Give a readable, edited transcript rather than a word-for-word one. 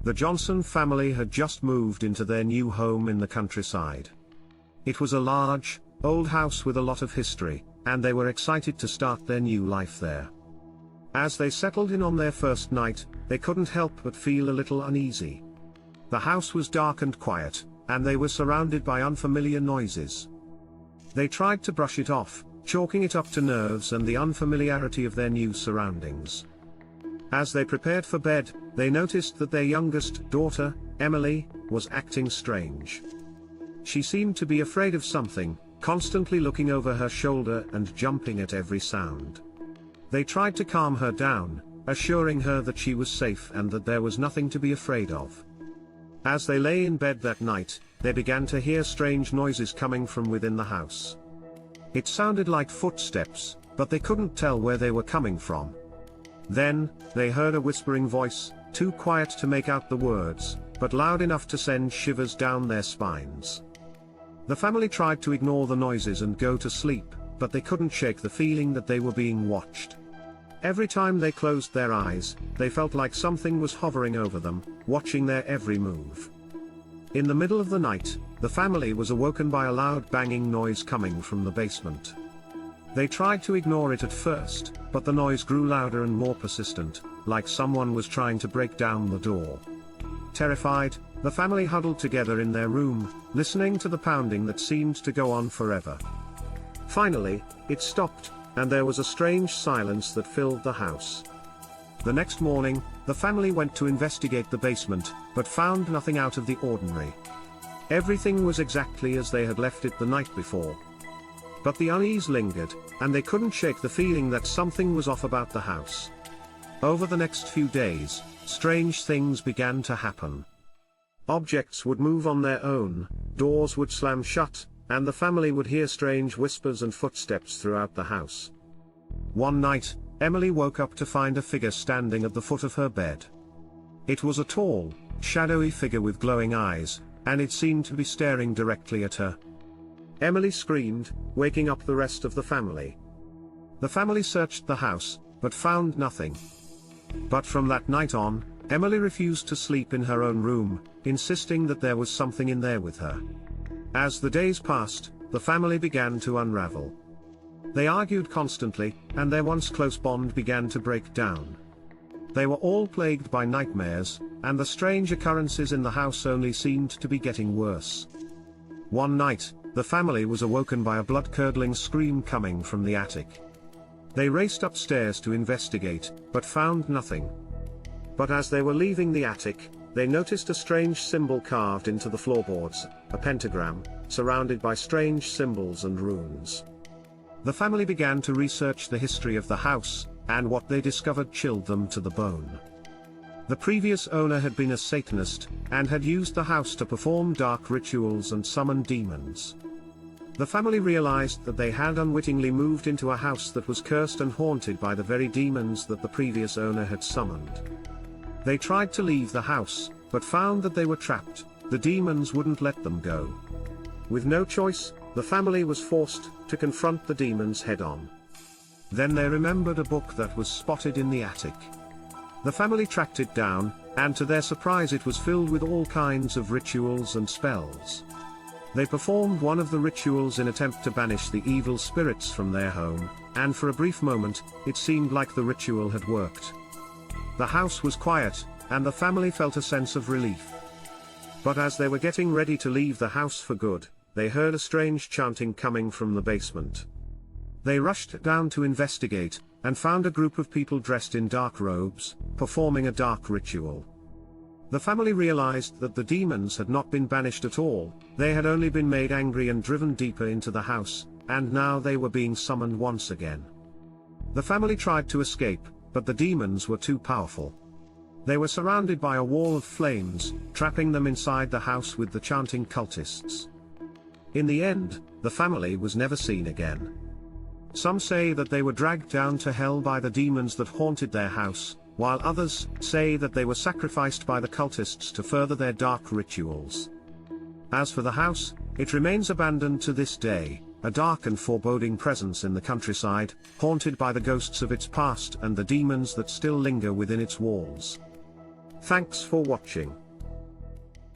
The Johnson family had just moved into their new home in the countryside. It was a large, old house with a lot of history, and they were excited to start their new life there. As they settled in on their first night, they couldn't help but feel a little uneasy. The house was dark and quiet, and they were surrounded by unfamiliar noises. They tried to brush it off, chalking it up to nerves and the unfamiliarity of their new surroundings. As they prepared for bed, they noticed that their youngest daughter, Emily, was acting strange. She seemed to be afraid of something, constantly looking over her shoulder and jumping at every sound. They tried to calm her down, assuring her that she was safe and that there was nothing to be afraid of. As they lay in bed that night, they began to hear strange noises coming from within the house. It sounded like footsteps, but they couldn't tell where they were coming from. Then, they heard a whispering voice, too quiet to make out the words, but loud enough to send shivers down their spines. The family tried to ignore the noises and go to sleep, but they couldn't shake the feeling that they were being watched. Every time they closed their eyes, they felt like something was hovering over them, watching their every move. In the middle of the night, the family was awoken by a loud banging noise coming from the basement. They tried to ignore it at first, but the noise grew louder and more persistent, like someone was trying to break down the door. Terrified, the family huddled together in their room, listening to the pounding that seemed to go on forever. Finally, it stopped, and there was a strange silence that filled the house. The next morning, the family went to investigate the basement, but found nothing out of the ordinary. Everything was exactly as they had left it the night before. But the unease lingered, and they couldn't shake the feeling that something was off about the house. Over the next few days, strange things began to happen. Objects would move on their own, doors would slam shut, and the family would hear strange whispers and footsteps throughout the house. One night, Emily woke up to find a figure standing at the foot of her bed. It was a tall, shadowy figure with glowing eyes, and it seemed to be staring directly at her. Emily screamed, waking up the rest of the family. The family searched the house, but found nothing. But from that night on, Emily refused to sleep in her own room, insisting that there was something in there with her. As the days passed, the family began to unravel. They argued constantly, and their once close bond began to break down. They were all plagued by nightmares, and the strange occurrences in the house only seemed to be getting worse. One night, the family was awoken by a blood-curdling scream coming from the attic. They raced upstairs to investigate, but found nothing. But as they were leaving the attic, they noticed a strange symbol carved into the floorboards, a pentagram, surrounded by strange symbols and runes. The family began to research the history of the house, and what they discovered chilled them to the bone. The previous owner had been a Satanist, and had used the house to perform dark rituals and summon demons. The family realized that they had unwittingly moved into a house that was cursed and haunted by the very demons that the previous owner had summoned. They tried to leave the house, but found that they were trapped. The demons wouldn't let them go. With no choice, the family was forced to confront the demons head-on. Then they remembered a book that was spotted in the attic. The family tracked it down, and to their surprise it was filled with all kinds of rituals and spells. They performed one of the rituals in attempt to banish the evil spirits from their home, and for a brief moment, it seemed like the ritual had worked. The house was quiet, and the family felt a sense of relief. But as they were getting ready to leave the house for good, they heard a strange chanting coming from the basement. They rushed down to investigate, and found a group of people dressed in dark robes, performing a dark ritual. The family realized that the demons had not been banished at all, they had only been made angry and driven deeper into the house, and now they were being summoned once again. The family tried to escape, but the demons were too powerful. They were surrounded by a wall of flames, trapping them inside the house with the chanting cultists. In the end, the family was never seen again. Some say that they were dragged down to hell by the demons that haunted their house, while others say that they were sacrificed by the cultists to further their dark rituals. As for the house, it remains abandoned to this day, a dark and foreboding presence in the countryside, haunted by the ghosts of its past and the demons that still linger within its walls. Thanks for watching.